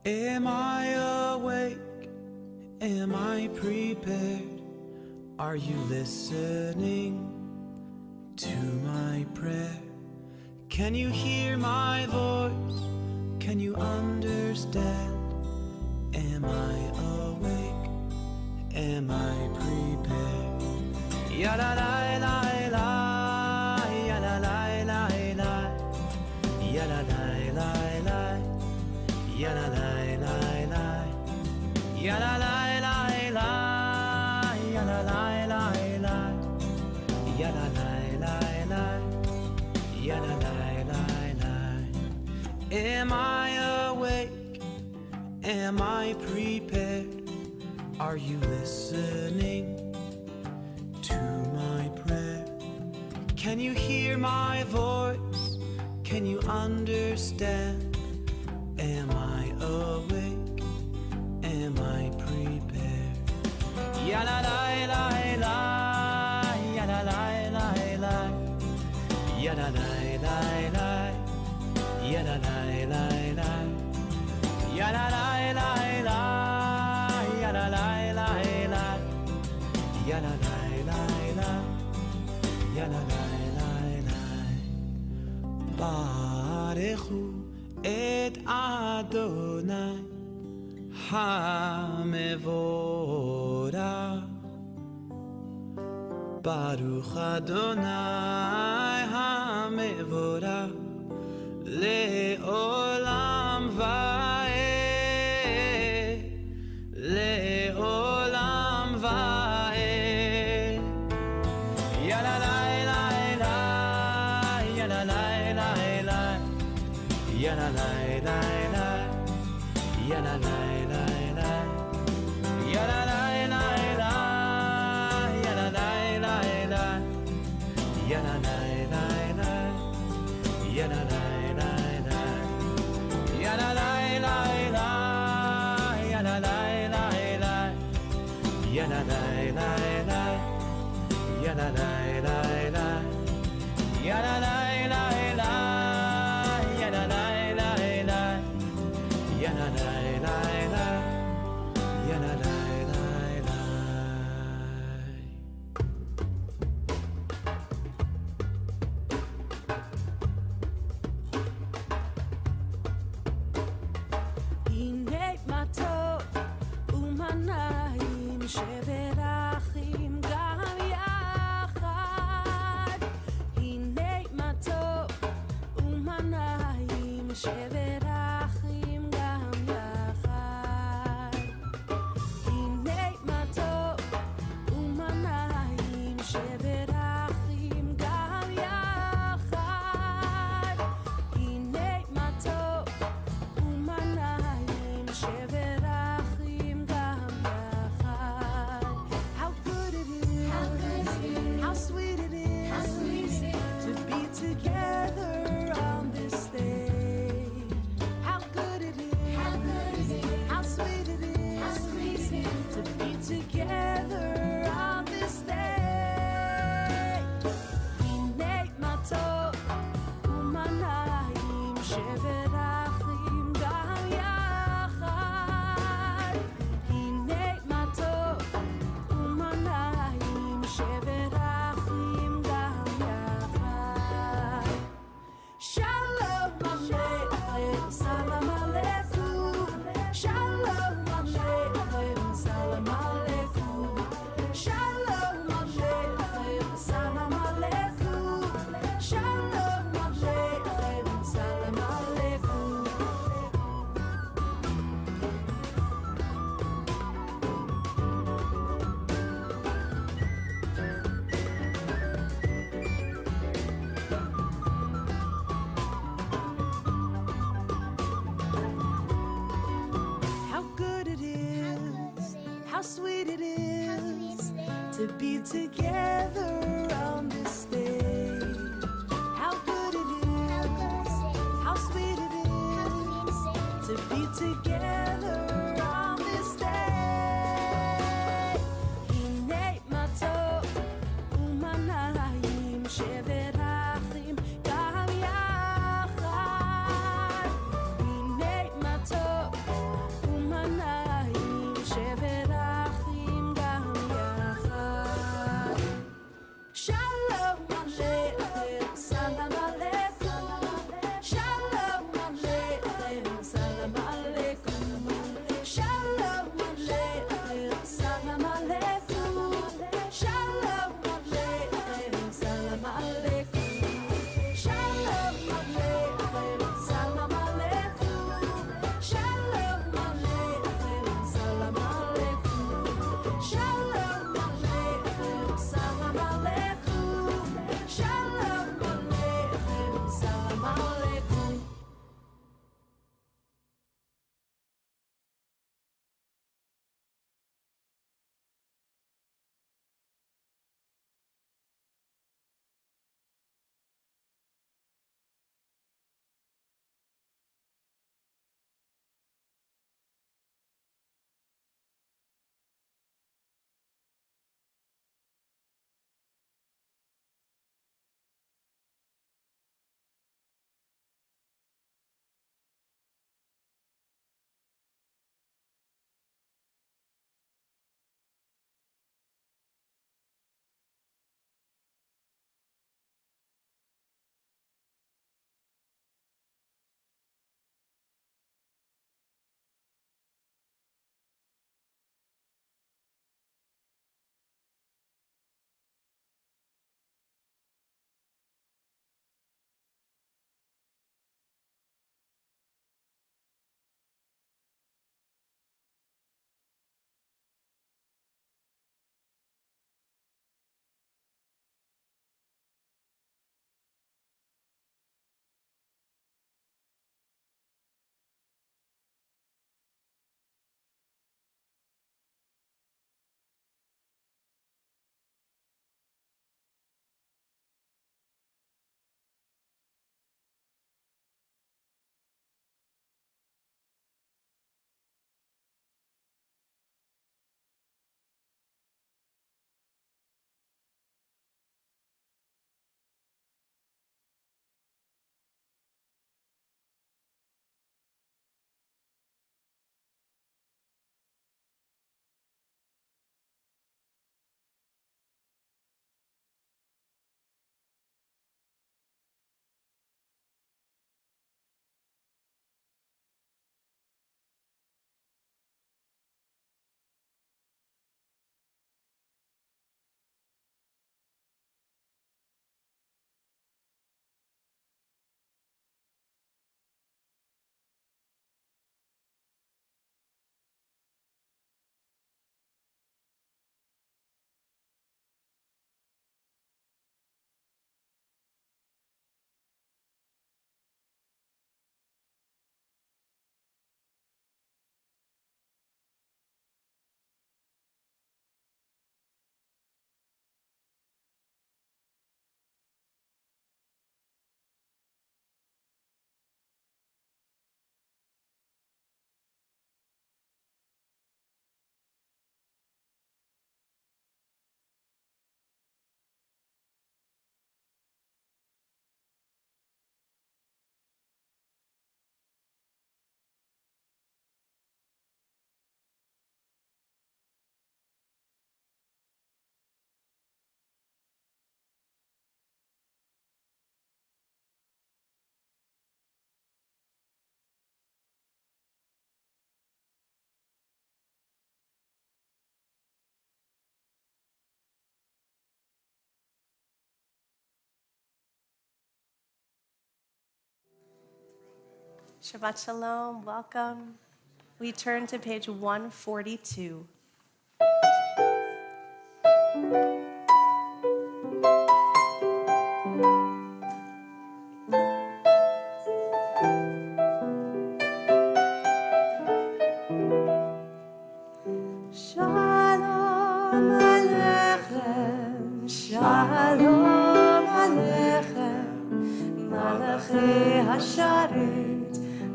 Am I awake? Am I prepared? Are you listening to my prayer? Can you hear my voice? Can you understand? Am I awake? Am I prepared? Ya la la la la, ya la la la la, ya la la la la, ya la la la la, ya la la la la, ya la la la la, ya la la la la, ya la la la la. Am I awake? Am I prepared? Are you listening to my prayer? Can you hear my voice? Can you understand? Am I awake? Am I prepared? Ya la la la la, ya la la la la, ya la la la la, ya la la la la, ya la la la la, ya la la la la, ya la la la la, ya la la la la. Barechu et Adonai HaMevorach. Baruch Adonai HaMevorach Le'olam va'ed, Le'olam va'ed. Ya la la la la, ya la la la la, ya la la la la, ya la la la la, ya la la la la, ya la la la la, ya la la la la, ya la la la la, ya la la la la, ya la la la la, ya la la la la, ya la la la la, ya la la la la, ya la la la la, ya la la la la, ya la la la la. הנה מה טוב ומה נעים שברחים גם יחד. הנה מה טוב ומה נעים שברחים גם יחד. הנה מה טוב ומה נעים שברחים גם יחד. הנה מה טוב ומה נעים שברחים גם יחד. How good it is, how sweet it is, to be together on this day. How good it is, how sweet it is, to be together on this day. הנה מה טוב ומה נעים שברחים גם יחד. הנה מה טוב ומה נעים שברחים גם יחד. שלום עליכם, סלאם עליכום. שלום עליכם, סלאם עליכום. שלום עליכם, סלאם עליכום. שלום עליכם, סלאם עליכום. How good it is, how sweet it is, to be together on this day. How good it is, how sweet it is, to be together on this day. הנה מה טוב ומה נעים שברחים גם יחד. הנה מה טוב Shabbat Shalom, welcome. We turn to page 142. Shalom Aleichem, Shalom Aleichem, Malachi Hasharet,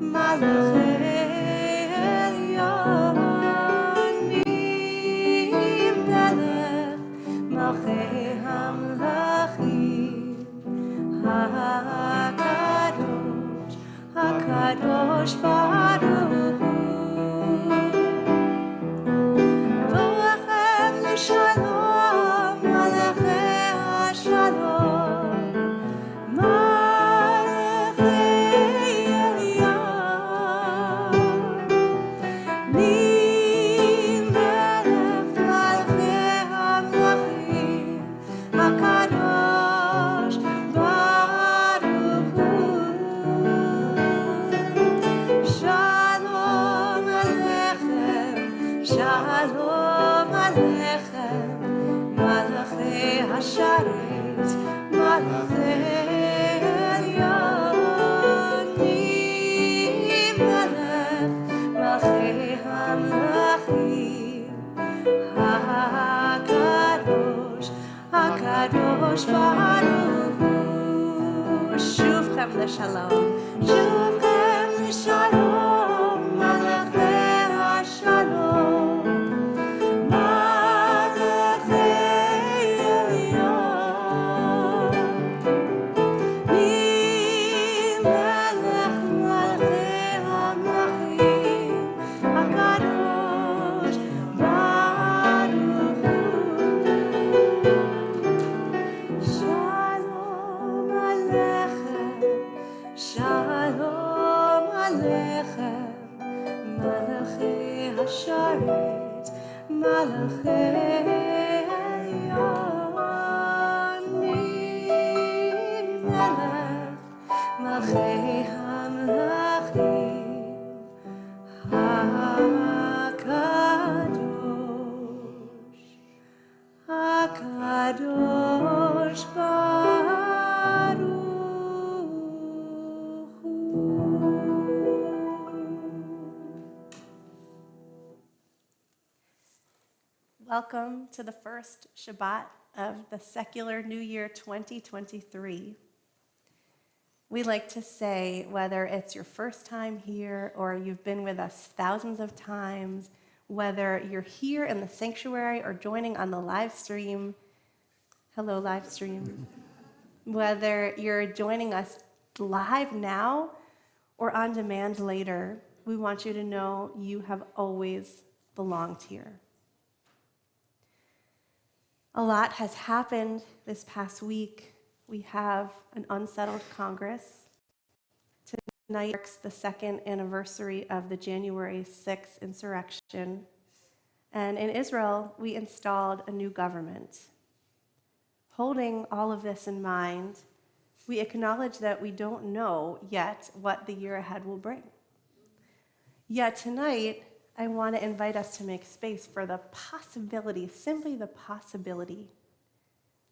Malachi Elyonim, Melech, Malchei Hamlachim, HaKadosh, HaKadosh Baruch Hu. Shalom, Malachei Hashalom, Malachei Elyon, Melech Malachei Hamlachim, HaKadosh Baruch Hu. Shalom Aleichem, Shalom Aleichem, Malachei Hasharet, Malachei Elyonim, Melech, Malchei Hamlachim, HaKadosh, HaKadosh Baruch Hu. Shuvchem l'shalom, Shuvchem l'shalom, Malachei Hashalom. Shalom Aleichem, Malachei Hasharet, Malachei Elyonim, Melech, Malchei Hamlachim, HaKadosh, HaKadosh Baruch Hu. Welcome to the first Shabbat of the secular New Year 2023. We like to say, whether it's your first time here or you've been with us thousands of times, whether you're here in the sanctuary or joining on the live stream, hello live stream, whether you're joining us live now or on demand later, we want you to know you have always belonged here. A lot has happened this past week. We have an unsettled Congress. Tonight marks the second anniversary of the January 6th insurrection. And in Israel, we installed a new government. Holding all of this in mind, we acknowledge that we don't know yet what the year ahead will bring. Yet tonight, I want to invite us to make space for the possibility, simply the possibility,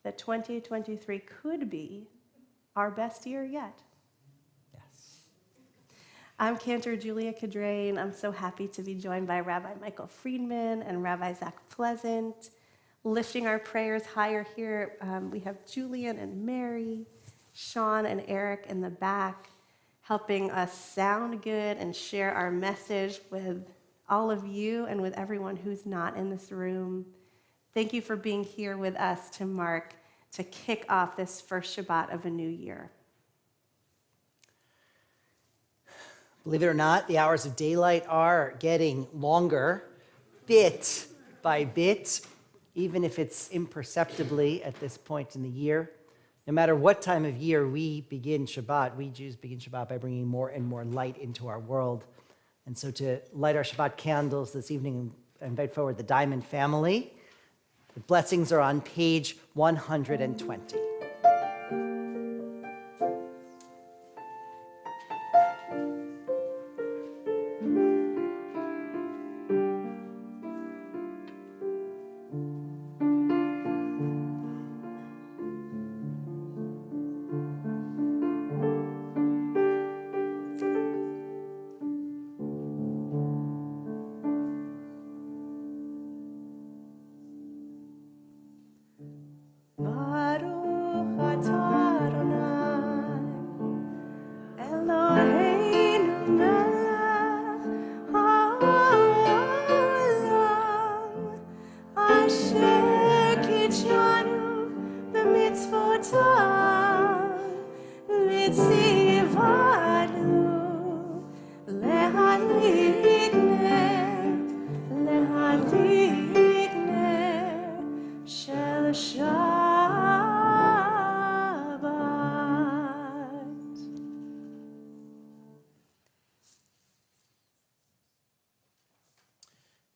that 2023 could be our best year yet. Yes. I'm Cantor Julia Cadrain. I'm so happy to be joined by Rabbi Michael Friedman and Rabbi Zach Pleasant. Lifting our prayers higher here, we have Julian and Mary, Sean and Eric in the back, helping us sound good and share our message with all of you and with everyone who's not in this room. Thank you for being here with us to kick off this first Shabbat of a new year. Believe it or not, the hours of daylight are getting longer, bit by bit, even if it's imperceptibly at this point in the year. No matter what time of year we begin Shabbat, we Jews begin Shabbat by bringing more and more light into our world. And so to light our Shabbat candles this evening, I invite forward the Diamond family. The blessings are on page 120.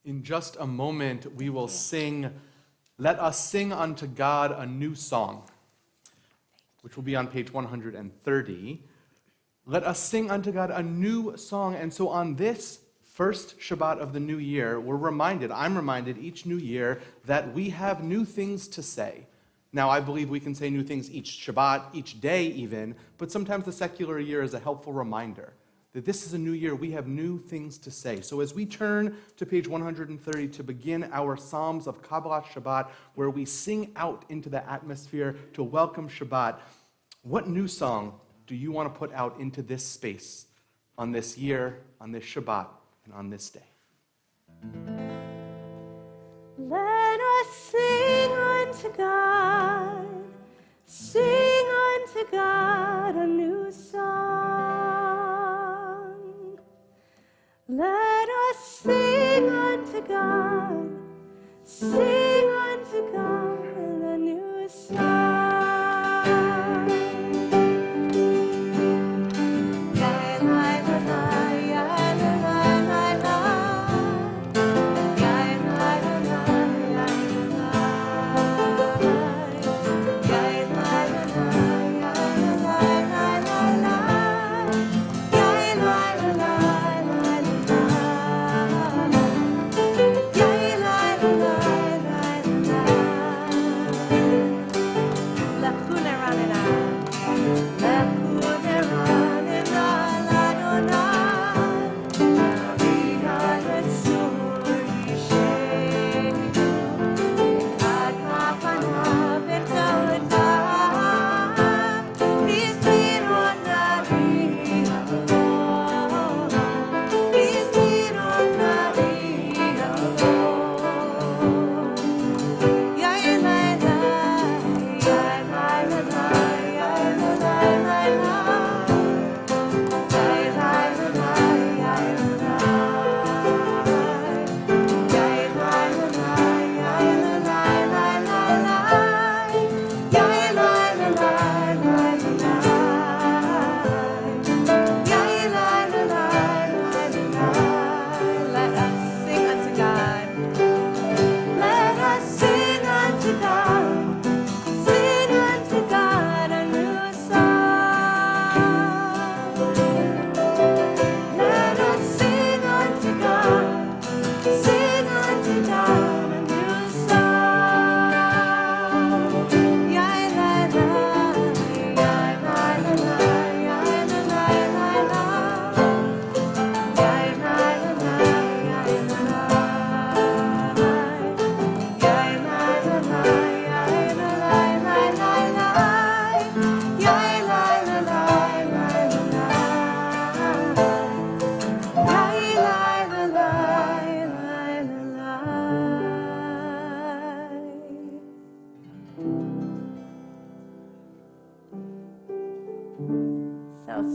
In just a moment, we will sing, "Let Us Sing Unto God a New Song," which will be on page 130. Let us sing unto God a new song. And so on this first Shabbat of the new year, I'm reminded each new year that we have new things to say. Now, I believe we can say new things each Shabbat, each day even, but sometimes the secular year is a helpful reminder that this is a new year. We have new things to say. So as we turn to page 130 to begin our Psalms of Kabbalat Shabbat, where we sing out into the atmosphere to welcome Shabbat, what new song do you want to put out into this space on this year, on this Shabbat, and on this day? Let us sing unto God, sing unto God a new song. Let us sing unto God, sing unto God a new song.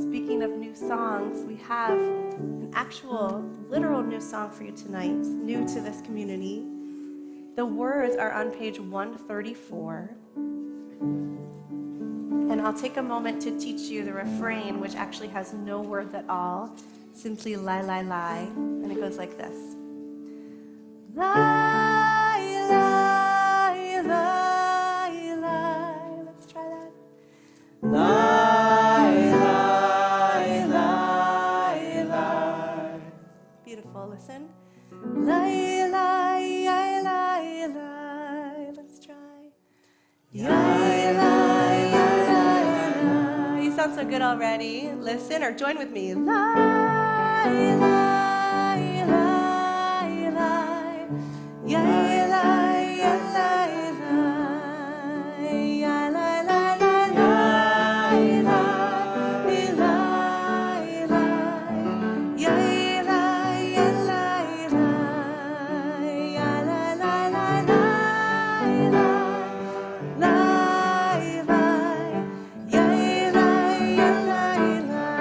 Speaking of new songs, we have an actual, literal new song for you tonight, new to this community. The words are on page 134. And I'll take a moment to teach you the refrain, which actually has no words at all, simply lie, lie, lie. And it goes like this. Lie, lie, lie, lie. Let's try that. Lie, lie, lie, lie. Beautiful. Listen. Lie, lie, lie, lie, lie. Let's try. Lie, lie, lie, lie. You sound so good already. Listen or join with me. Lie, lie, lie, lie. Lie, lie, lie, lie. Lie, lie, lie, lie, lie. Lie, lie, lie. Lie, lie, lie, lie. Lie, lie, lie, lie, lie. Lie, lie. Yay, lie, lie, lie.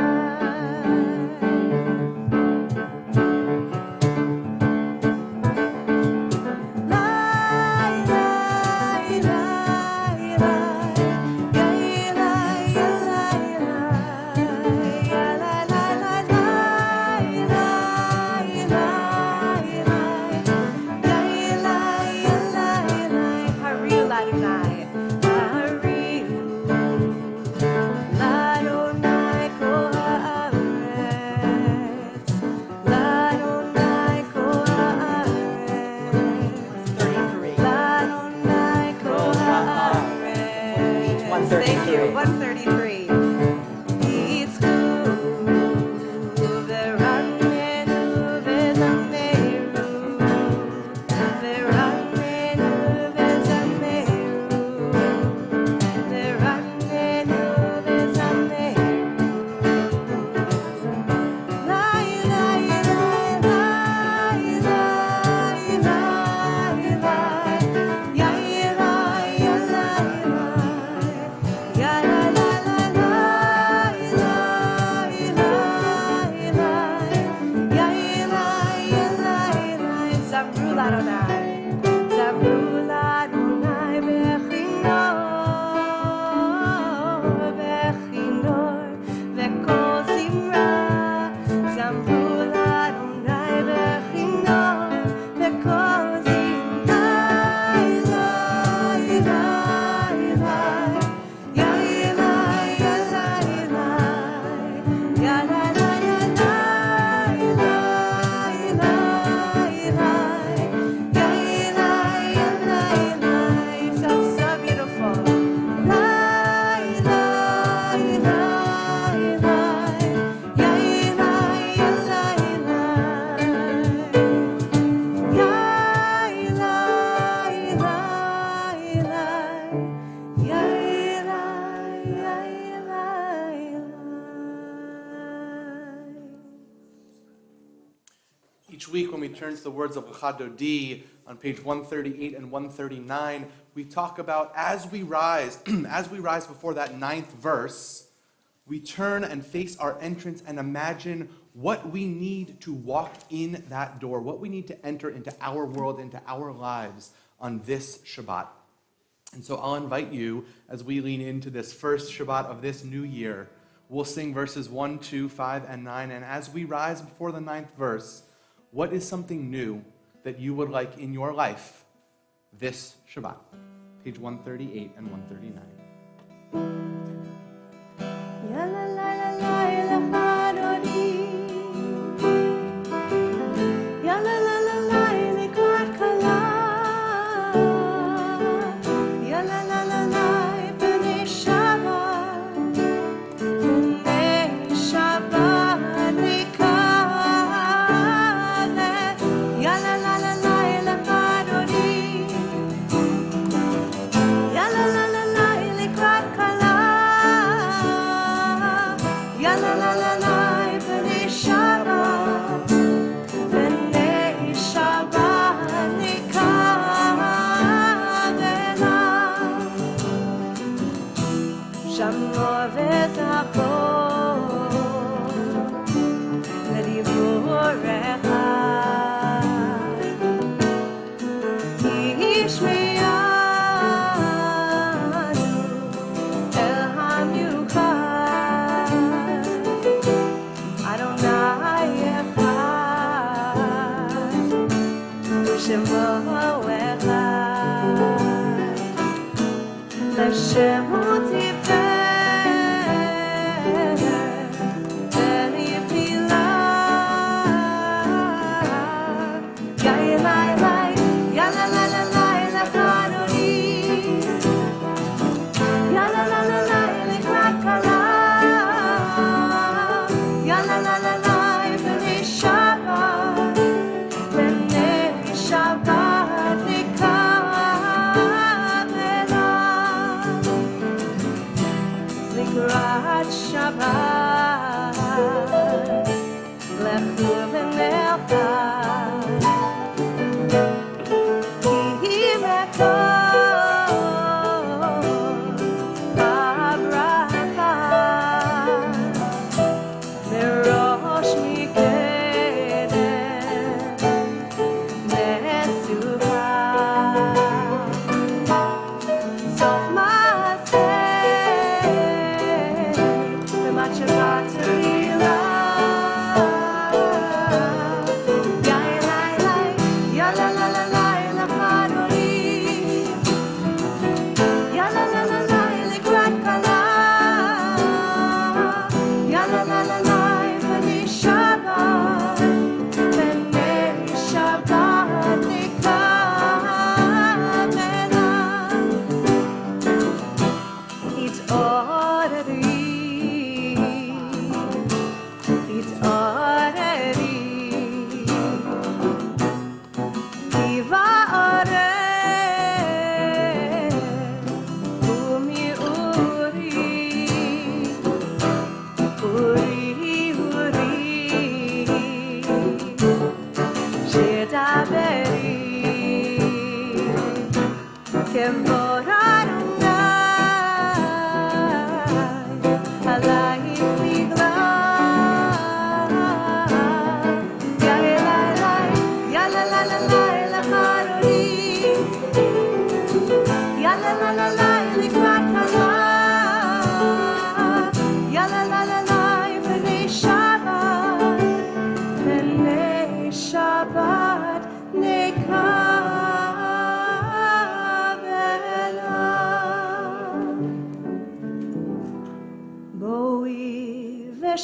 Zabru l'Adonai, Zabru l'Adonai b'chinor, b'chinor, v'kol zimra. Zabru l'Adonai b'chinor, v'kol zimra. Each week when we turn to the words of Lecha Dodi on page 138 and 139, we talk about as we rise before that 9th verse, we turn and face our entrance and imagine what we need to walk in that door, what we need to enter into our world, into our lives on this Shabbat. And so I'll invite you, as we lean into this first Shabbat of this new year, we'll sing verses 1, 2, 5, and 9, and as we rise before the 9th verse, what is something new that you would like in your life this Shabbat? Page 138 and 139. La la la la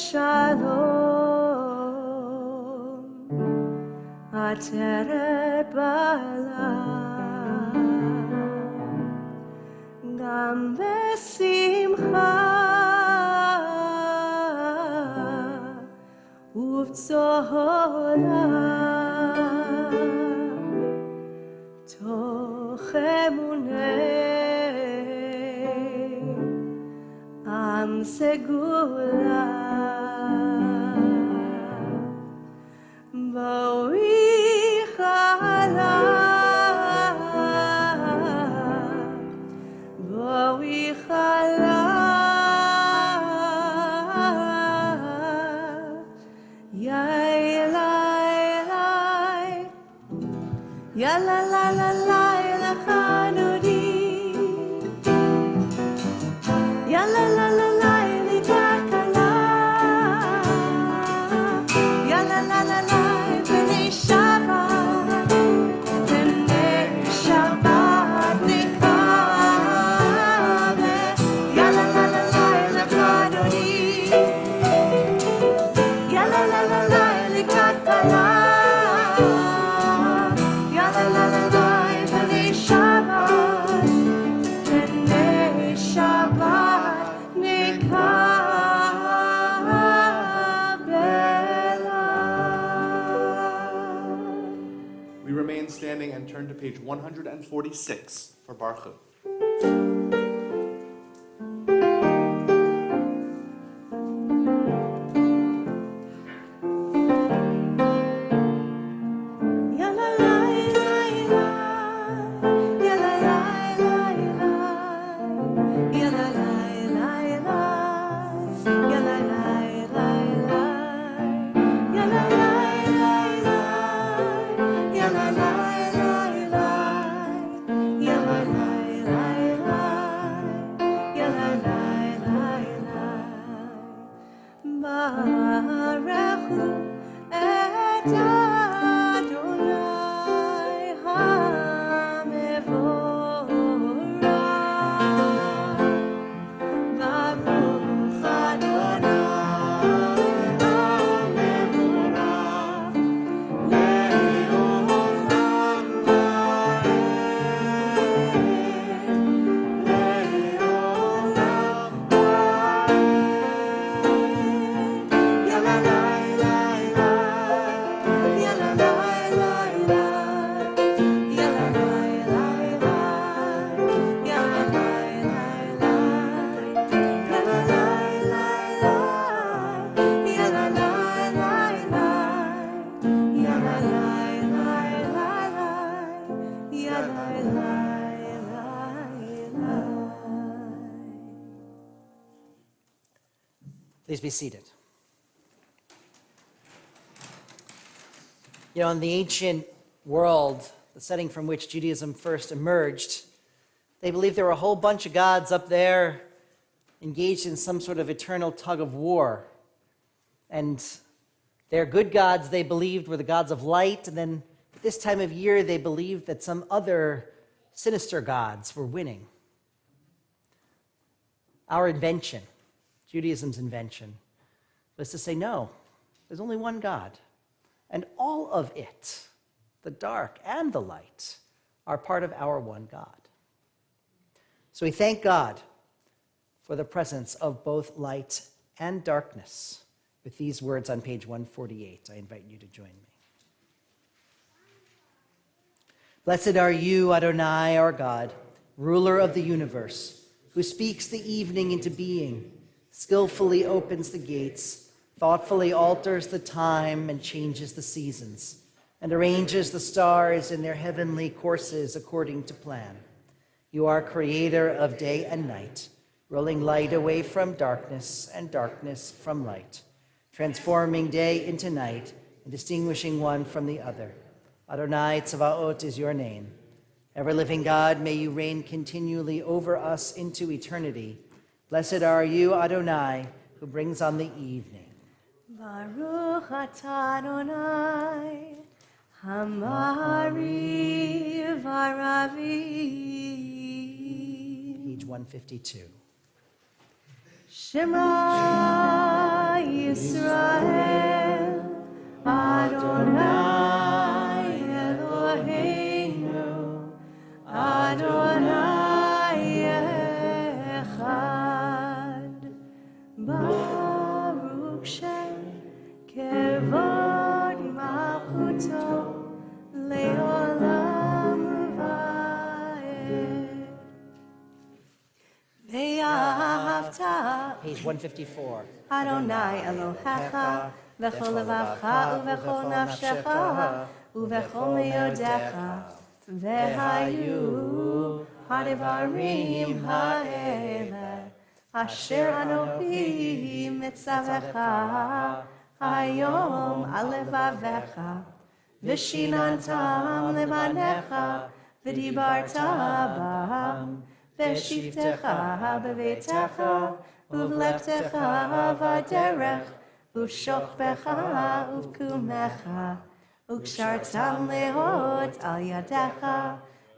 בשלום, עטרת בעלה, גם בשמחה ובצהלה, תוך אמוני עם סגולה. בואי חלה, בואי חלה, יאי לי לי, יאללה לה לה לי לחנודי, יאללה לה לה לי לכלכלה, יאללה לה לה לי בני שבת, בני שבת נקווה, יאללה לה לה לי לחנודי, יאללה לה לה לי לכלכלה, יאללה לה לה לי בני שבת, בני שבת נקווה. We remain standing and turn to page 146 for Baruch Hu. Yalla la la la, yalla la la la, yalla la la la, yalla la la la, yalla la la la, yalla la la la, yalla la la la, yalla la la la. Baruch Hu et Adonai HaMevorach. Baruch Adonai HaMevorach le'olam va'ed, le'olam va'ed. Yalla la la la, yalla la la la, yalla la la la, yalla la la la, yalla la la la, yalla la la la, yalla la la la, yalla la la la. Please be seated. You know, in the ancient world, the setting from which Judaism first emerged, they believed there were a whole bunch of gods up there engaged in some sort of eternal tug of war. And their good gods, they believed, were the gods of light. And then at this time of year, they believed that some other sinister gods were winning. Our invention, Judaism's invention, was to say, no, there's only one God. And all of it, the dark and the light, are part of our one God. So we thank God for the presence of both light and darkness with these words on page 148. I invite you to join me. Blessed are you, Adonai, our God, ruler of the universe, who speaks the evening into being, skillfully opens the gates, thoughtfully alters the time and changes the seasons, and arranges the stars in their heavenly courses according to plan. You are creator of day and night, rolling light away from darkness and darkness from light, transforming day into night and distinguishing one from the other. Adonai Tzavaot is your name. Ever-living God, may you reign continually over us into eternity. Blessed are you, Adonai, who brings on the evening. Baruch atah Adonai, Hamari Varavi. Page 152. Shema Yisrael, Adonai Eloheinu, Adonai Echad. Baruch Shem Kevod Malchuto Leolam Va'ed. Ve'ahavta Page 154. Adonai Elohecha v'chol levavcha uv'chol nafshecha uv'chol meyodecha v'hayu hadavarim ha'ele asher anochi mitzavecha hayom al levavecha v'shinantam levanecha v'dibarta bam v'shivtecha b'veitecha uv'lechtecha v'derech uv'shokbecha uv'kumecha uk'shartam lehot al yadecha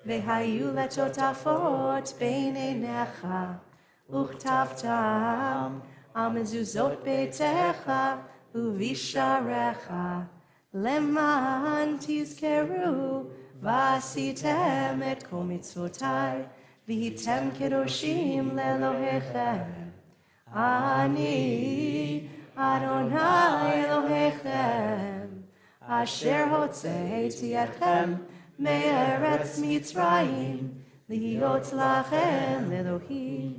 v'hayu letotafot b'neinecha uchtavtam al mezuzot beitecha uvisharecha leman tizkeru v'asitem et kol mitzvotai v'hitem kedoshim lelohechem ani Adonai Elohechem asher hotzeiti etchem me'eretz Mitzrayim Liot lachem Elohim,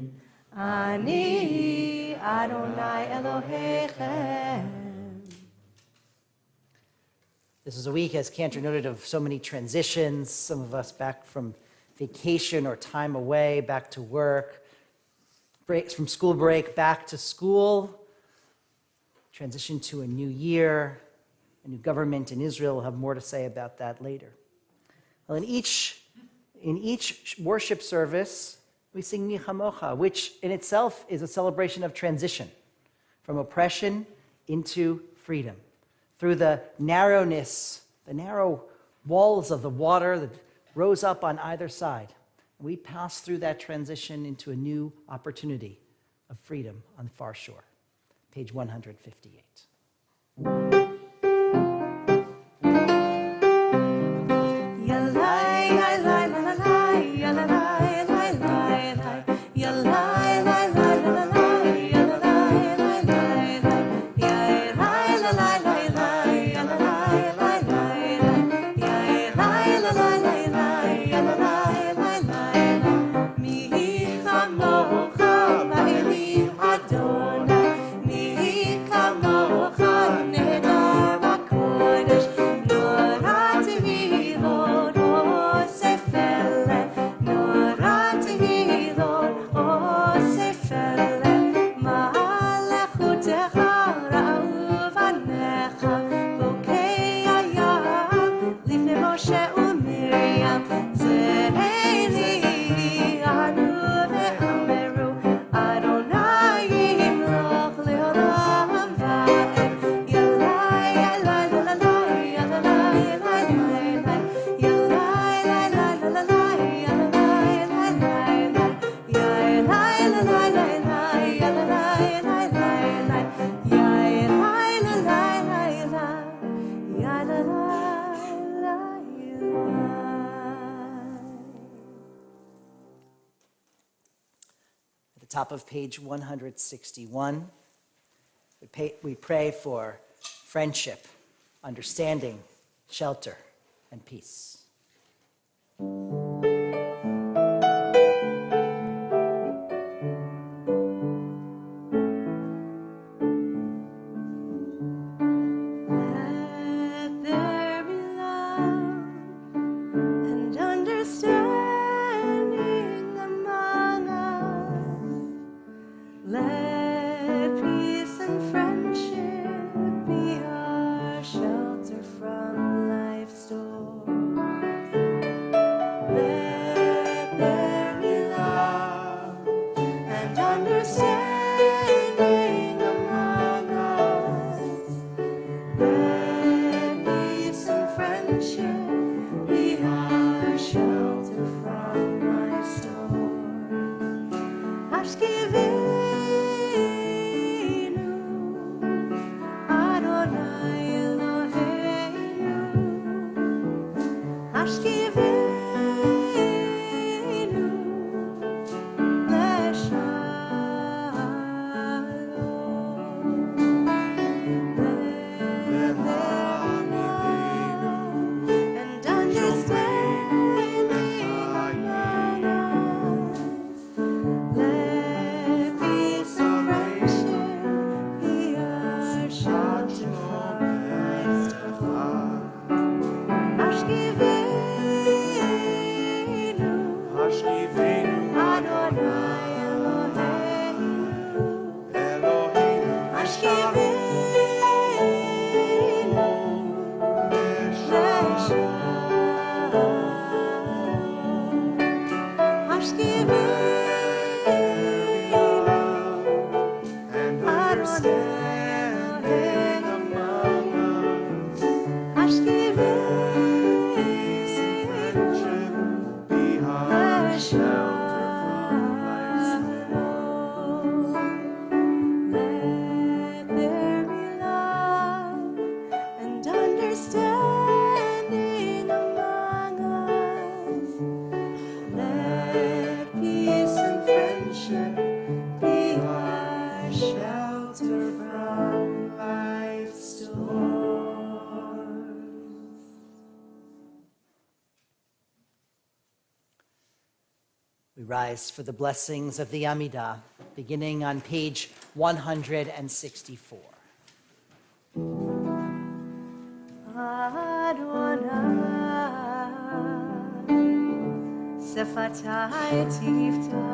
Ani Adonai Elohechem. This is a week, as Cantor noted, of so many transitions. Some of us back from vacation or time away, back to work, breaks from school break, back to school, transition to a new year, a new government in Israel. We'll have more to say about that later. Well, in each worship service, we sing Mi Chamocha, which in itself is a celebration of transition from oppression into freedom. Through the narrowness, the narrow walls of the water that rose up on either side, we pass through that transition into a new opportunity of freedom on the far shore. Page 158. Top of page 161, we pray for friendship, understanding, shelter, and peace. We rise for the blessings of the Amidah, beginning on page 164. Sefatai tifta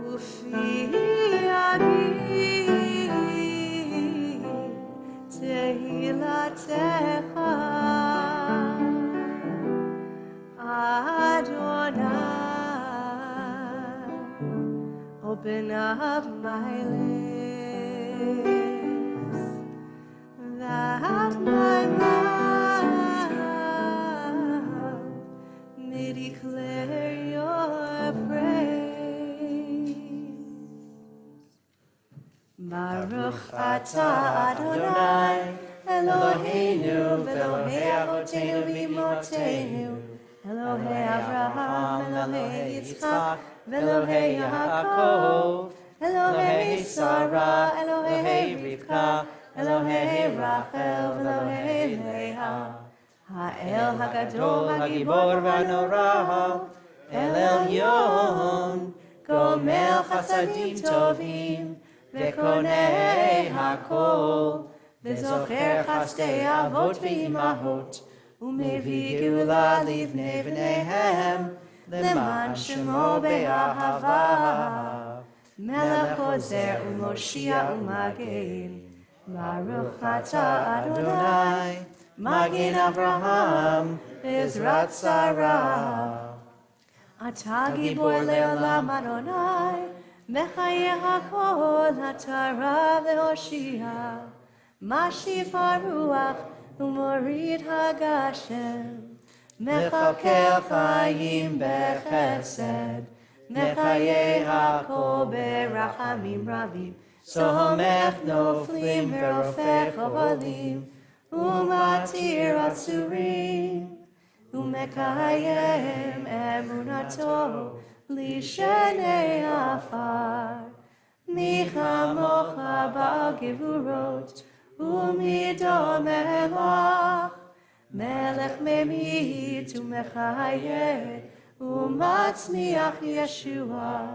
ufi ami tehilatecha Adonai, open up my lips that my mouth may declare your praise. Baruch atah Adonai, Eloheinu v'Elohei avotenu v'imotenu, Elohei Avraham, Elohei Yitzchak, Elohei Yaakov, Elohei Sarah, Elohei Rivka, Elohei Rachel, Elohei Leah, Ha'el Hagadol, Hagibor v'Hanora, El Elyon, Gomel Chasadim Tovim, V'konei Hakol, V'zocher Chasdei Avot v'Imahot, ומביא גאולה לבני בניהם, למען שמו באהבה. מלך עוזר ומושיע ומגן, ברוך אתה אדוני, מגן אברהם, בעזרת שרה. אתה גיבור לעולם אדוני, מחיה הכל, אתה רב להושיע, משיב הרוח, ומוריד הגשם, מחכה חיים בחסד, מחיה הכל ברחמים רבים, סומך נופלים ורופא חולים, ומתיר עצורים, ומקיים אמונתו לשני עפר. מי כמוך בעל גבורות, ומידו מלך, מלך ממית ומחיה, ומצמיח ישוע,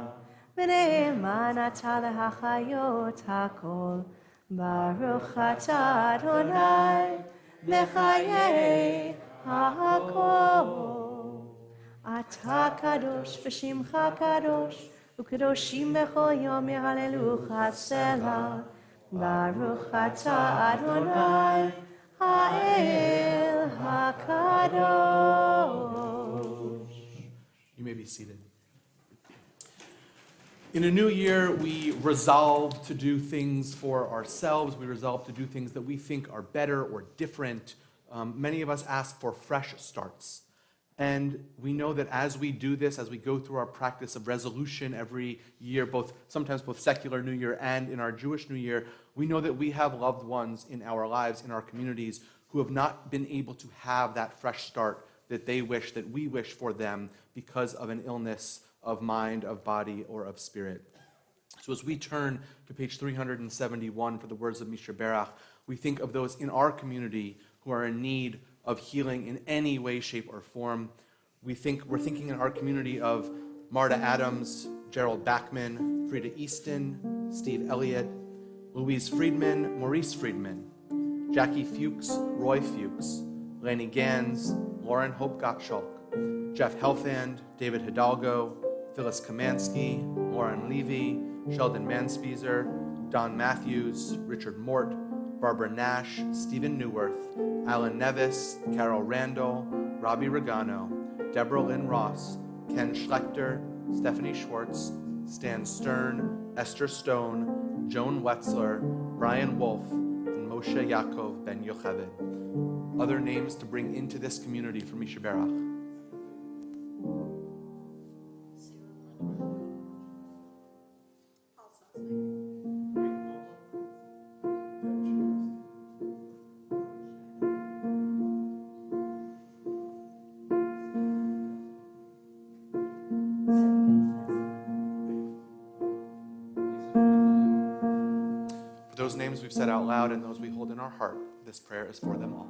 ונאמן אתה להחיות הכל. ברוך אתה אדוני, מחיה הכל. אתה קדוש ושמך קדוש, וקדושים בכל יום יהללוך סלה. Baruch atah Adonai, Ha'el HaKadosh. You may be seated. In a new year, we resolve to do things for ourselves. We resolve to do things that we think are better or different. Many of us ask for fresh starts. And we know that as we do this, as we go through our practice of resolution every year, sometimes both secular New Year and in our Jewish New Year, we know that we have loved ones in our lives, in our communities, who have not been able to have that fresh start that they wish, that we wish for them because of an illness of mind, of body, or of spirit. So as we turn to page 371 for the words of Mishaberach, we think of those in our community who are in need of healing in any way, shape, or form. We're thinking in our community of Marta Adams, Gerald Backman, Frida Easton, Steve Elliott, Louise Friedman, Maurice Friedman, Jackie Fuchs, Roy Fuchs, Laney Gans, Lauren Hope Gottschalk, Jeff Helfand, David Hidalgo, Phyllis Kamansky, Lauren Levy, Sheldon Manspieser, Don Matthews, Richard Mort, Barbara Nash, Stephen Newworth, Alan Nevis, Carol Randall, Robbie Regano, Deborah Lynn Ross, Ken Schlechter, Stephanie Schwartz, Stan Stern, Esther Stone, Joan Wetzler, Brian Wolf, and Moshe Yaakov Ben Yocheved. Other names to bring into this community for Mishaberach. Those names we've said out loud and those we hold in our heart, this prayer is for them all.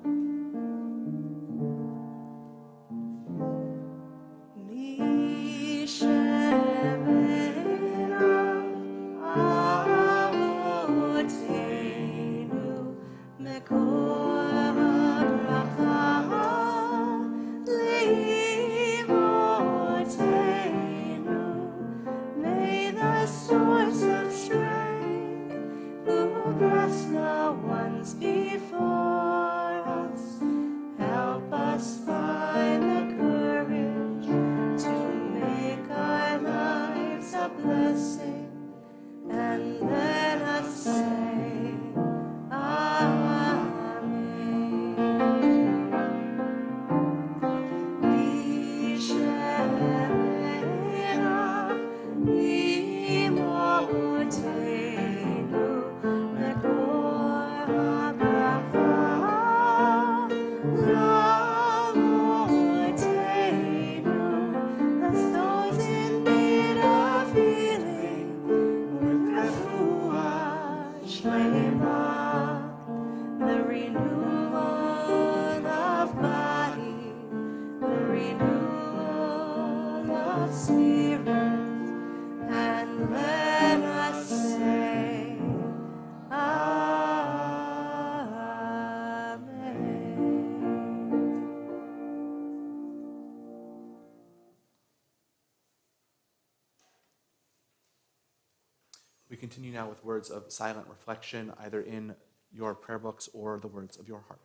We continue now with words of silent reflection, either in your prayer books or the words of your heart.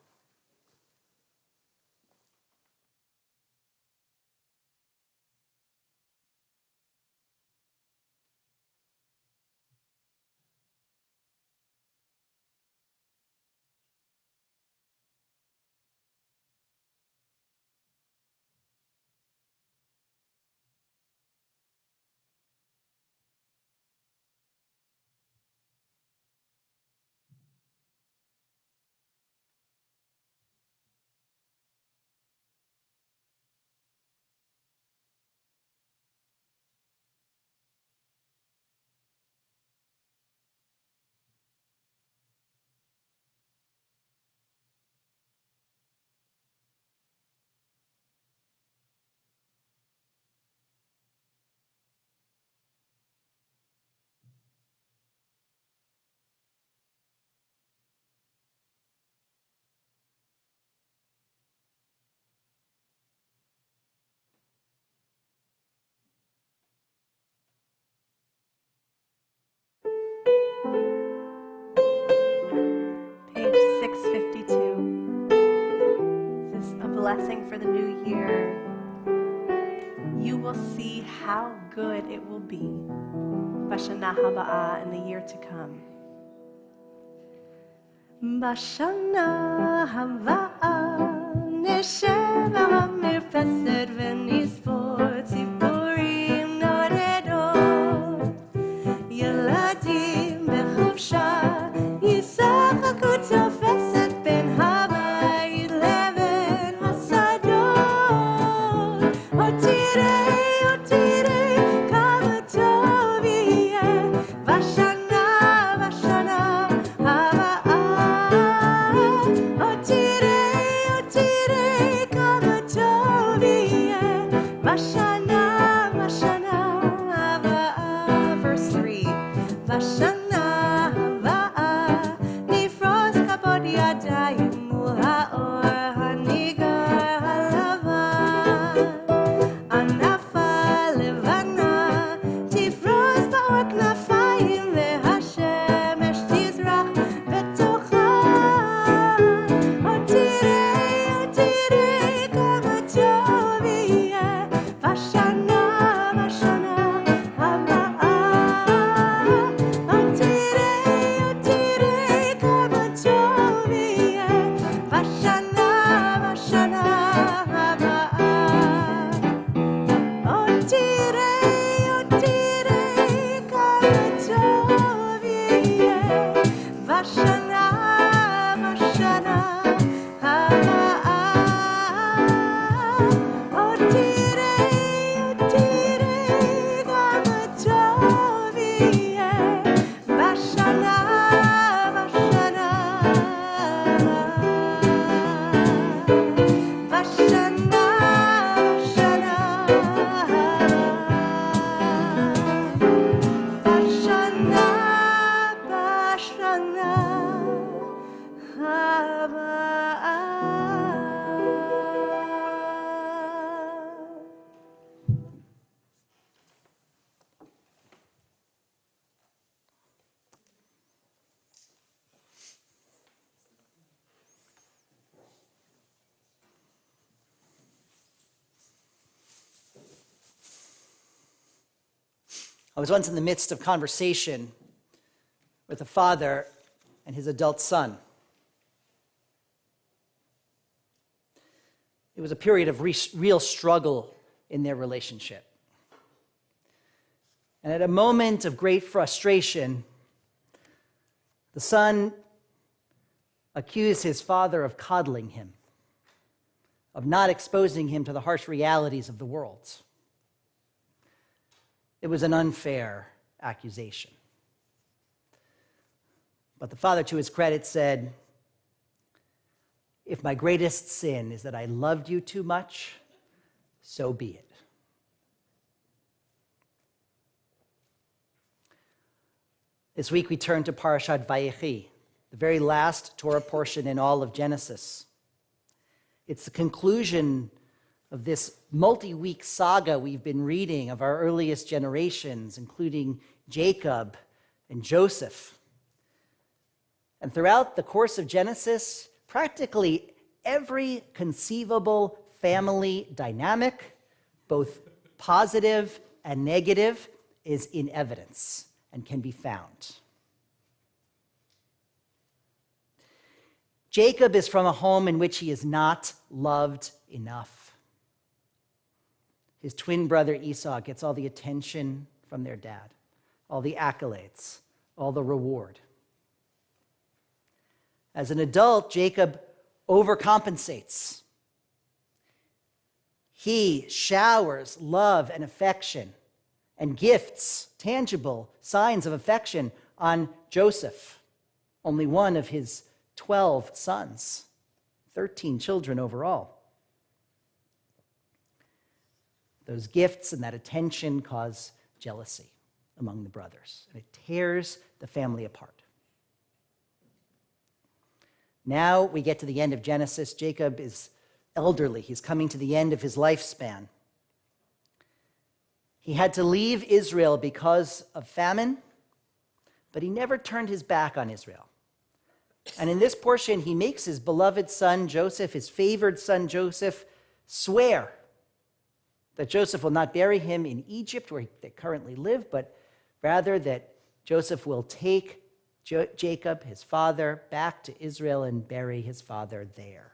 Page 652. This is a blessing for the new year. You will see how good it will be. Bashana haba'ah, in the year to come. Bashana haba'ah, nesheb ha'mirpesed v'nisvor tziburim noredot. Yeladim b'chuvsha, yisachaku tofeset ben habayit. Verse 3. Vashana הבאה נפרוס כבוד ידיים מול האור הניגר הלבן. ענף הלבנה תפרוס באות כנפיים והשמש תזרח בתוכה. עוד תראי כמה טוב יהיה בשנה הבאה. עוד תראי כמה טוב יהיה בשנה הבאה. עוד תראי כמה טוב יהיה בשנה הבאה. עוד תראי כמה טוב יהיה בשנה I was once in the midst of conversation with a father and his adult son. It was a period of real struggle in their relationship. And at a moment of great frustration, the son accused his father of coddling him, of not exposing him to the harsh realities of the world. It was an unfair accusation. But the father, to his credit, said, "If my greatest sin is that I loved you too much, so be it." This week we turn to Parashat Vayechi, the very last Torah portion in all of Genesis. It's the conclusion of this multi-week saga we've been reading of our earliest generations, including Jacob and Joseph. And throughout the course of Genesis, practically every conceivable family dynamic, both positive and negative, is in evidence and can be found. Jacob is from a home in which he is not loved enough. His twin brother Esau gets all the attention from their dad, all the accolades, all the reward. As an adult, Jacob overcompensates. He showers love and affection and gifts, tangible signs of affection, on Joseph, only one of his 12 sons, 13 children overall. Those gifts and that attention cause jealousy among the brothers, and it tears the family apart. Now we get to the end of Genesis. Jacob is elderly. He's coming to the end of his lifespan. He had to leave Israel because of famine, but he never turned his back on Israel. And in this portion, he makes his beloved son Joseph, his favored son Joseph, swear that Joseph will not bury him in Egypt, where they currently live, but rather that Joseph will take Jacob, his father, back to Israel and bury his father there.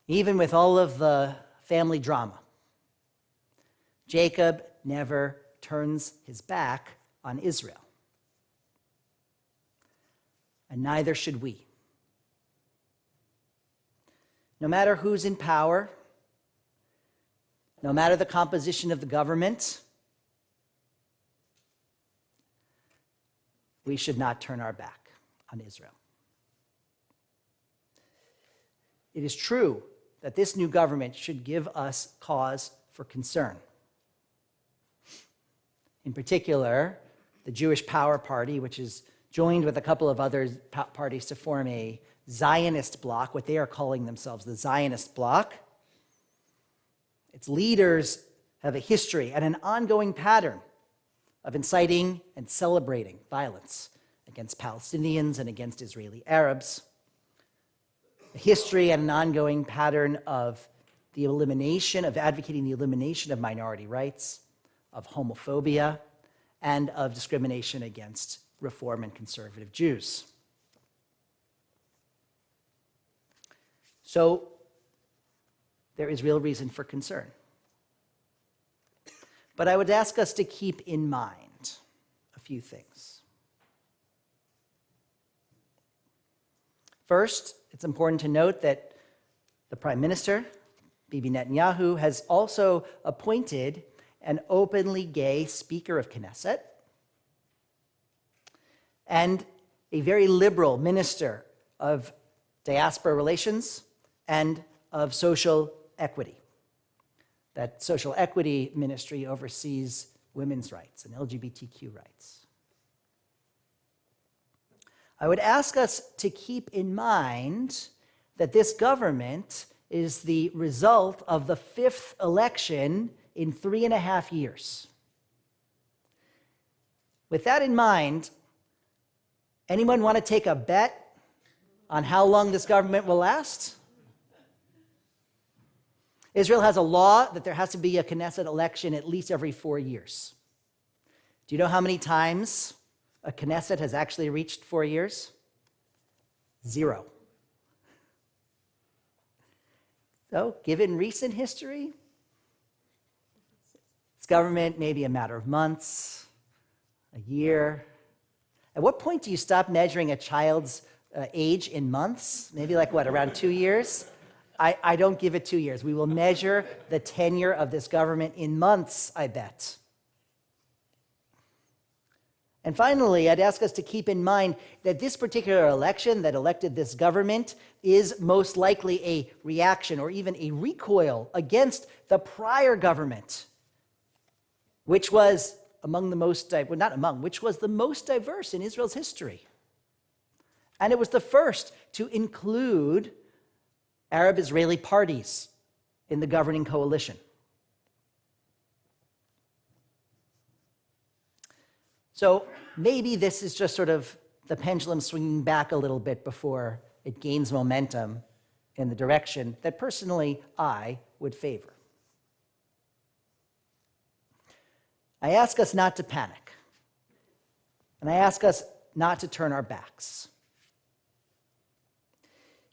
Even with all of the family drama, Jacob never turns his back on Israel. And neither should we. no matter who's in power, no matter the composition of the government, we should not turn our back on Israel. It is true that this new government should give us cause for concern. In particular, the Jewish Power Party, which is joined with a couple of other parties to form a Zionist bloc, what they are calling themselves the Zionist bloc. Its leaders have a history and an ongoing pattern of inciting and celebrating violence against Palestinians and against Israeli Arabs. A history and an ongoing pattern of advocating the elimination of minority rights, of homophobia, and of discrimination against Reform and conservative Jews. So there is real reason for concern. But I would ask us to keep in mind a few things. First, it's important to note that the Prime Minister, Bibi Netanyahu, has also appointed an openly gay Speaker of Knesset and a very liberal Minister of Diaspora Relations and of Social Equity. That Social Equity Ministry oversees women's rights and LGBTQ rights. I would ask us to keep in mind that this government is the result of the 5th election in 3.5 years. With that in mind, anyone want to take a bet on how long this government will last? Israel has a law that there has to be a Knesset election at least every 4 years. Do you know how many times a Knesset has actually reached 4 years? 0. So, given recent history, this government may be a matter of months, a year. At what point do you stop measuring a child's age in months? Maybe like what, around 2 years? I don't give it 2 years. We will measure the tenure of this government in months, I bet. And finally, I'd ask us to keep in mind that this particular election that elected this government is most likely a reaction or even a recoil against the prior government, which was which was the most diverse in Israel's history. And it was the first to include Arab-Israeli parties in the governing coalition. So maybe this is just sort of the pendulum swinging back a little bit before it gains momentum in the direction that personally I would favor. I ask us not to panic, and I ask us not to turn our backs.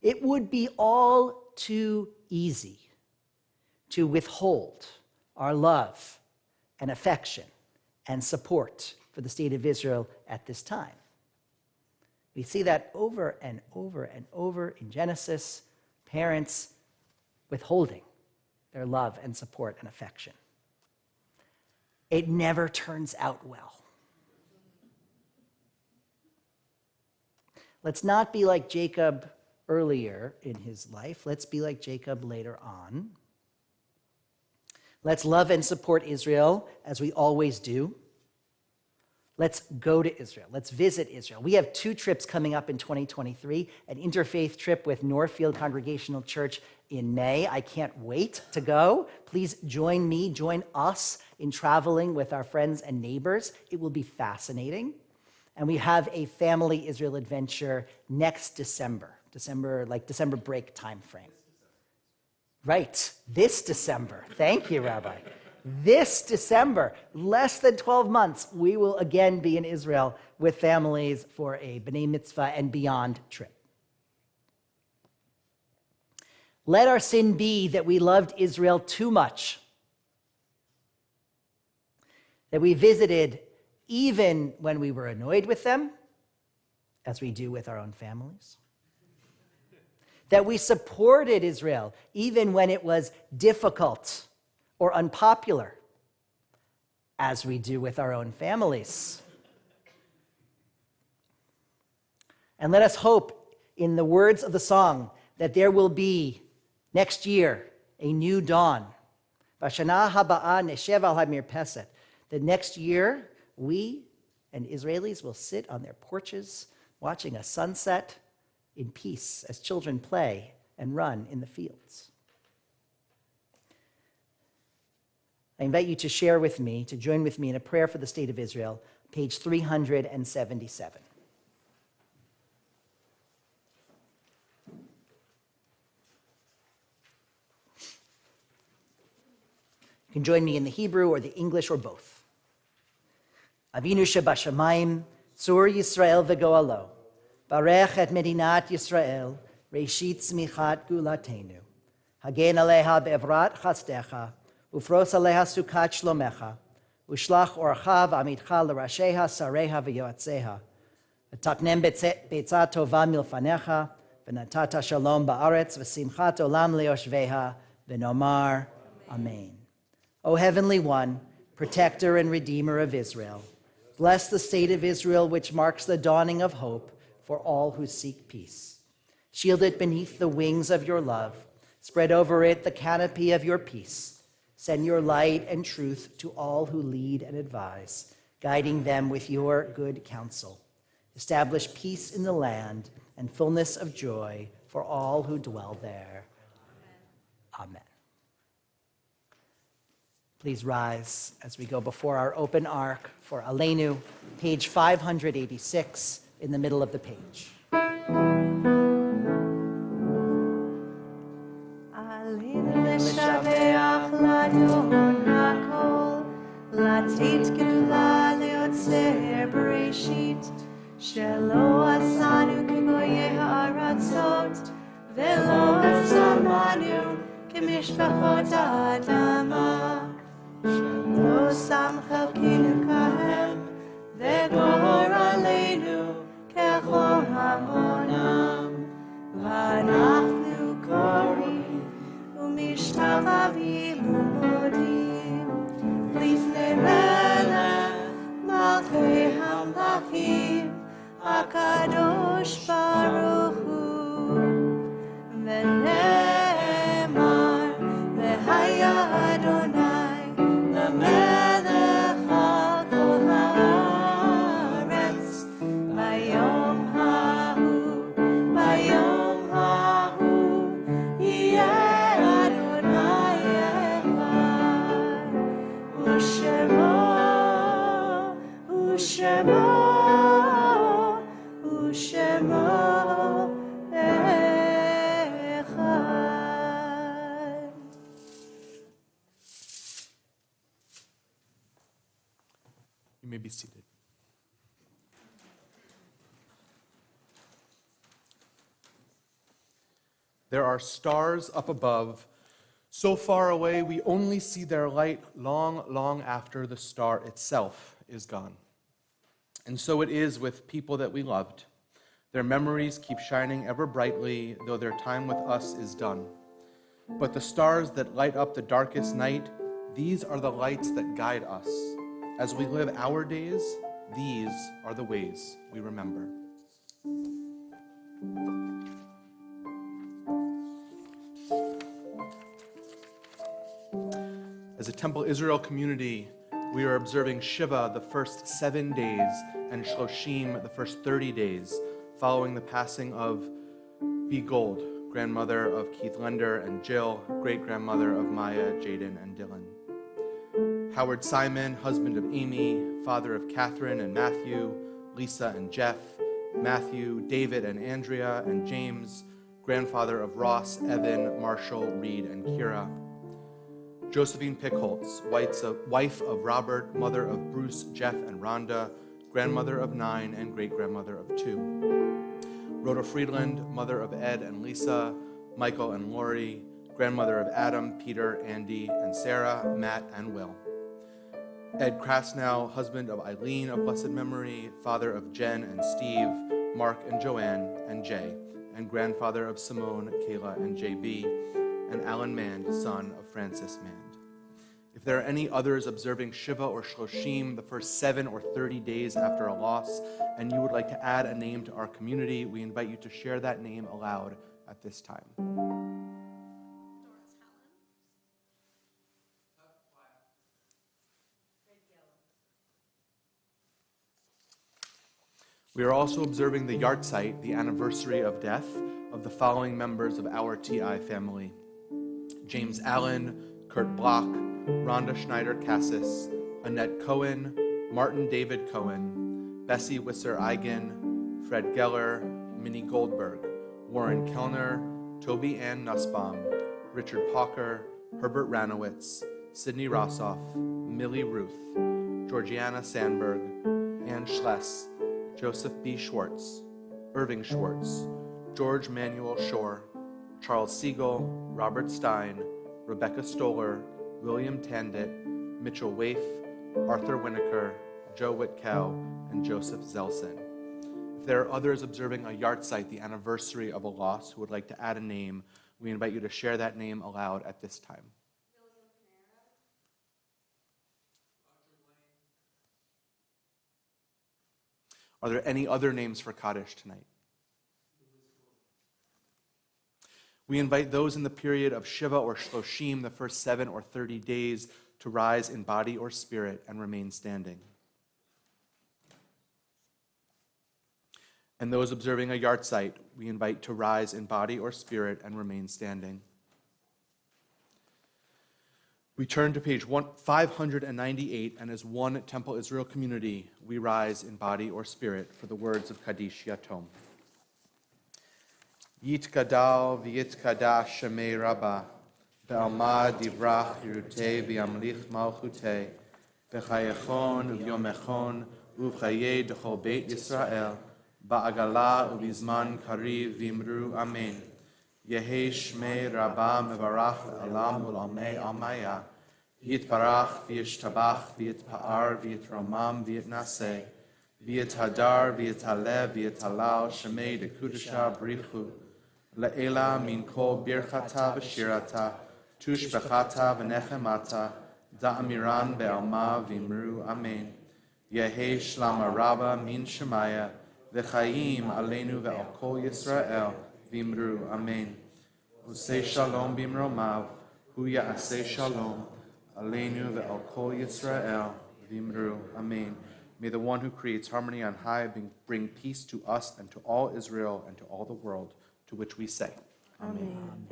It would be all too easy to withhold our love and affection and support for the state of Israel at this time. We see that over and over and over in Genesis, parents withholding their love and support and affection. It never turns out well. Let's not be like Jacob earlier in his life. Let's be like Jacob later on. Let's love and support Israel as we always do. Let's go to Israel. Let's visit Israel. We have 2 trips coming up in 2023, an interfaith trip with Northfield Congregational Church in May. I can't wait to go. Please join us in traveling with our friends and neighbors. It will be fascinating. And we have a family Israel adventure next December break time frame. Right, this December. Thank you, Rabbi. This December, less than 12 months, we will again be in Israel with families for a B'nai Mitzvah and beyond trip. Let our sin be that we loved Israel too much, that we visited even when we were annoyed with them, as we do with our own families, that we supported Israel even when it was difficult or unpopular, as we do with our own families. And let us hope, in the words of the song, that there will be next year a new dawn. Bashana haba'a neshev al hamirpeset. That next year we and Israelis will sit on their porches watching a sunset in peace as children play and run in the fields. I invite you to share with me, to join with me in a prayer for the state of Israel, page 377. You can join me in the Hebrew or the English or both. Avinu shebashamayim, tzur Yisrael v'goalo, barech et medinat Yisrael, reishit tzmichat gulatenu. Hagen aleha be'evrat chasdecha, ufros aleha sukat shlomecha, ushlach orcha v'amitcha l'rasheha sareha v'yoatzeha, v'taknem betzah tova milfanecha, v'natata shalom ba'aretz, v'simchat olam leoshveha, v'nomar amen. O Heavenly One, protector and redeemer of Israel, bless the state of Israel, which marks the dawning of hope for all who seek peace. Shield it beneath the wings of your love. Spread over it the canopy of your peace. Send your light and truth to all who lead and advise, guiding them with your good counsel. Establish peace in the land and fullness of joy for all who dwell there. Amen. Please rise as we go before our open ark for Aleinu, page 586 in the middle of the page. Aleinu l'shabeach l'adon hakol, latit gedula leotzer bereshit, shelo asanu k'goyei ha'aratzot, velo asamanu k'mishpachot ha'adama. Shelo sam chalkinu kahem, v'gor aleinu kechol hamonam, v'anachnu korim, u'mishtavavim u'modim, lifnei melech malchei hamlachim, HaKadosh Baruch Hu, v'ne'emar, v'haya Adonai, למלך על כל הארץ, ביום ההוא, יהיה אדוני אחד, ושמו אחד. You may be seated. There are stars up above, so far away we only see their light long, long after the star itself is gone. And so it is with people that we loved. Their memories keep shining ever brightly, though their time with us is done. But the stars that light up the darkest night, these are the lights that guide us. As we live our days, these are the ways we remember. As a Temple Israel community, we are observing Shiva the first 7 days and Shloshim the first 30 days following the passing of B. Gold, grandmother of Keith Lender and Jill, great-grandmother of Maya, Jaden, and Dylan. Howard Simon, husband of Amy, father of Catherine and Matthew, Lisa and Jeff, Matthew, David and Andrea, and James, grandfather of Ross, Evan, Marshall, Reed, and Kira. Josephine Pickholtz, wife of Robert, mother of Bruce, Jeff, and Rhonda, grandmother of 9 and great-grandmother of 2. Rhoda Friedland, mother of Ed and Lisa, Michael and Lori, grandmother of Adam, Peter, Andy, and Sarah, Matt, and Will. Ed Krasnow, husband of Eileen of blessed memory, father of Jen and Steve, Mark and Joanne, and Jay, and grandfather of Simone, Kayla, and JB, and Alan Mand, son of Francis Mand. If there are any others observing Shiva or Shloshim, the first 7 or 30 days after a loss, and you would like to add a name to our community, we invite you to share that name aloud at this time. We are also observing the yahrzeit, the anniversary of death, of the following members of our TI family: James Allen, Kurt Block, Rhonda Schneider Cassis, Annette Cohen, Martin David Cohen, Bessie Wisser Eigen, Fred Geller, Minnie Goldberg, Warren Kellner, Toby Ann Nussbaum, Richard Pauker, Herbert Ranowitz, Sidney Rossoff, Millie Ruth, Georgiana Sandberg, Ann Schless, Joseph B. Schwartz, Irving Schwartz, George Manuel Shore, Charles Siegel, Robert Stein, Rebecca Stoller, William Tandit, Mitchell Waif, Arthur Winokur, Joe Whitcow, and Joseph Zelson. If there are others observing a yahrzeit, the anniversary of a loss, who would like to add a name, we invite you to share that name aloud at this time. Are there any other names for Kaddish tonight? We invite those in the period of Shiva or Shloshim, the first 7 or 30 days, to rise in body or spirit and remain standing. And those observing a yahrzeit, we invite to rise in body or spirit and remain standing. We turn to page 598, and as one Temple Israel community, we rise in body or spirit for the words of Kaddish Yatom. Yitkadal v'yitkadash shemei Rabbah, be'alma divrach yirutei v'yamlich malchutei, b'chayechon u'vyomechon u'v'chayei d'chol beit Yisrael, ba'agala u'bizman kariv v'imru amen. Yehi shmei Rabbah mevarach alam u'lamei almaya, Yitbarach v'yishtabach v'yitpa'ar v'yitramam v'yitnaseh, v'yithadar v'yitalev v'yitalal shemei dekudesha brichu, le'ela min kol birchata v'shirata, tushbechata v'nechemata, da'amiran be'alma v'imru amen. Yehi shlama rabba min shemaya, v'chayim aleinu ve'al kol Yisrael, v'imru amen. Usei shalom b'imromav, hu ya'aseh shalom, aleinu ve'al kol Yisrael, v'imru amen. May the one who creates harmony on high bring peace to us and to all Israel and to all the world, to which we say, Amen.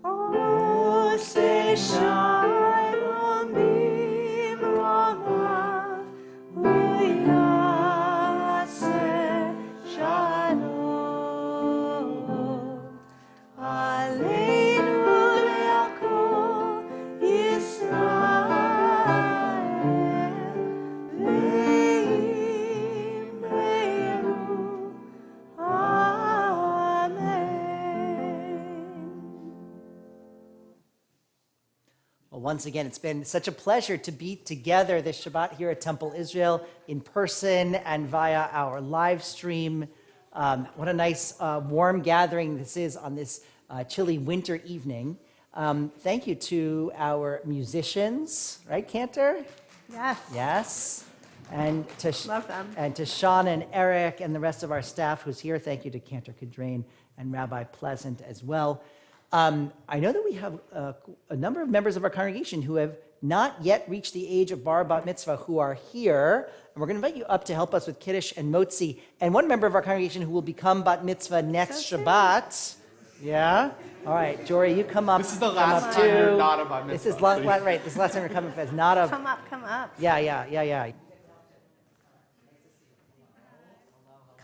Oh, say shalom b'imromav, hu ya'aseh shalom, aleinu ve'al kol Yisrael, v'imru amen. Well, once again, it's been such a pleasure to be together this Shabbat here at Temple Israel in person and via our live stream. What a nice warm gathering this is on this chilly winter evening. Thank you to our musicians, right, Cantor? Yes. Yes. And to Love them. And to Sean and Eric and the rest of our staff who's here. Thank you to Cantor Cadrain and Rabbi Pleasant as well. I know that we have a number of members of our congregation who have not yet reached the age of bar bat mitzvah who are here. And we're going to invite you up to help us with Kiddush and Motzi. And one member of our congregation who will become bat mitzvah next Shabbat. Yeah? All right, Jory, you come up. This is the come last up time too. you're not a bat mitzvah. This is right. This is the last time you're coming up as not a. Come up. Yeah.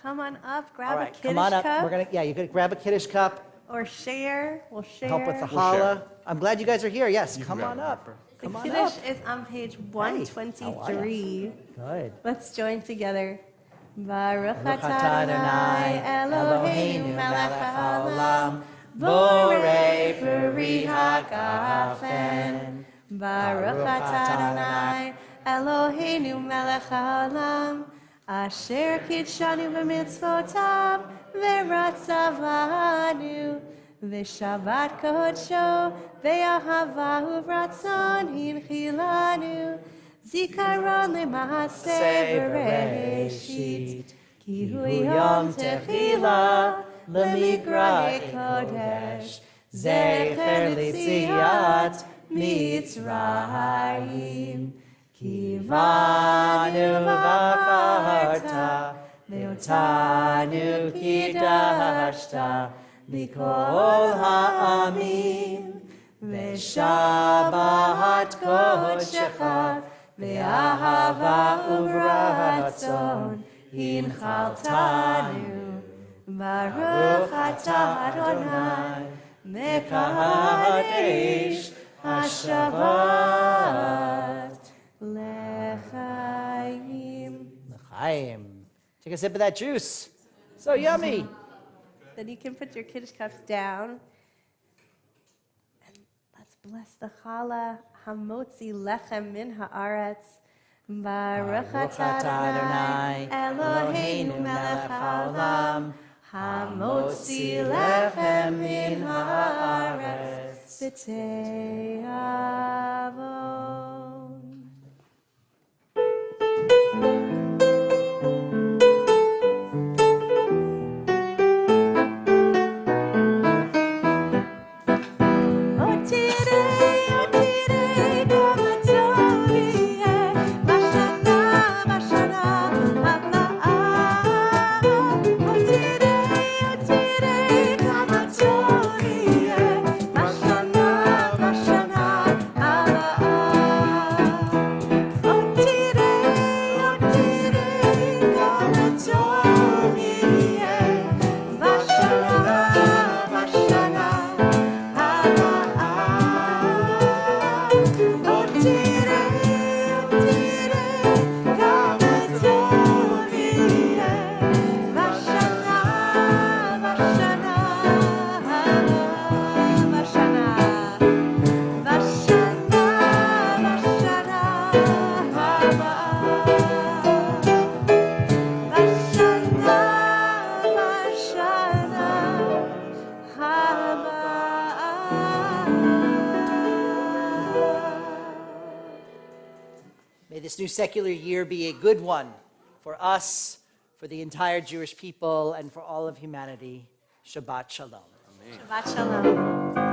Come on up, grab All a right, Kiddush come on up. cup. You could grab a Kiddush cup. Or share. We'll share. Help with the We'll share. challah. I'm glad you guys are here. Yes, come grab on it, up. Harper. The Come on Kiddush up. is on page How are 123. Good. Let's join together. Baruch Baruch atah atah Adonai Eloheinu melech haolam, borei peri hagafen. Baruch atah Adonai Eloheinu melech haolam, asher kidshanu b'mitzvotav, v'ratzavanu, v'shabbat kodsho, v'ahava uvratzon hinchilanu, zikaron l'maaseh bereshit, ki hu yom techila, l'migrei kodesh, zecher l'tziat Mitzrayim. Kivanu v'acharta, ve'otanu kidashta, mikol ha'amim, ve'shabbat kodshecha, ve'ahava uvratzon, hinchaltanu, baruch atah Adonai, mekadesh HaShabbat L'chaim. L'chaim. Take a sip of that juice. So yummy. Then you can put your Kaddish cups down. And let's bless the challah. Hamotzi lechem min haaretz. Baruch atah Adonai Eloheinu melech haolam. Hamotzi lechem min haaretz. B'tei avon. May this new secular year be a good one for us, for the entire Jewish people, and for all of humanity. Shabbat Shalom. Shabbat Shalom.